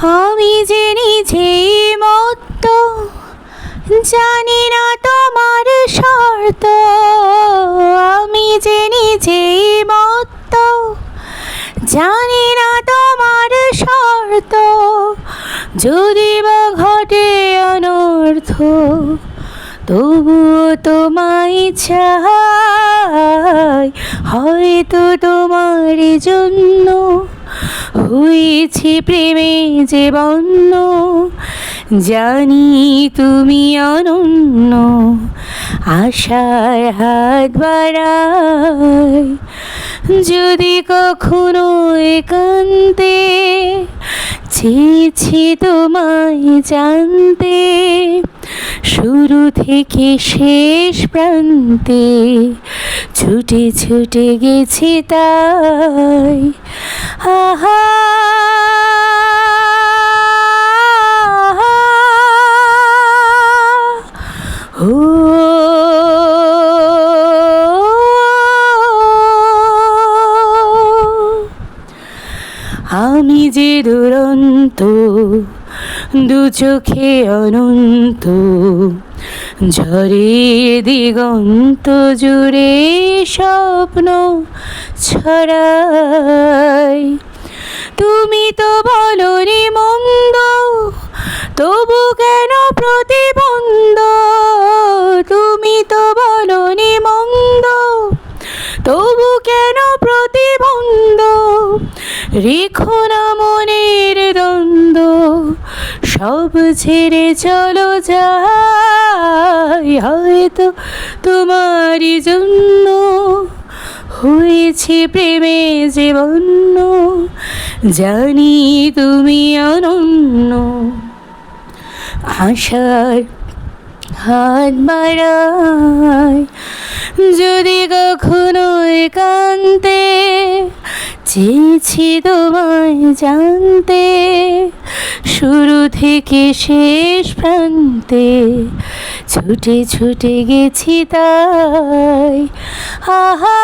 আমি যে নিজেই মত্ত, জানি না তোমার শর্ত। আমি যে নিজেই মত্ত, জানি না তোমার শর্ত। যদি বা ঘটে অনর্থ, তবুও তোমায় চাই। হয়তো তোমার জন্য হয়েছি প্রেমে যে বন্য। জানি তুমি অনন্য, আশায় হাত বাড়াই। যদি কখনো একান্তে চেয়েছি তোমায় জানতে, শুরু থেকে শেষ প্রান্তে ছুটে ছুটে গেছি তাই। আহা ও আমি যে দুরন্ত, দু চোখে অনন্ত, ঝরে দিগন্ত জুড়ে স্বপ্ন ছড়াই। তুমি তো বলনি মন্দ, তবু কেন প্রতিবন্ধ। তুমি তো বলনি মন্দ, তবু কেন প্রতিবন্ধ। রেখো না মনের দ্বন্দ্ব, সব ছেড়ে চলো যাই। হয়তো তোমারই জন্য হয়েছে প্রেমে যে বন্য। জানি তুমি অনন্য, আশার হাত বাড়াই। যদি কখনো একান্তে চেয়েছি তোমায় জানতে, শুরু থেকে শেষ প্রান্তে ছুটে ছুটে গেছি তাই। আহা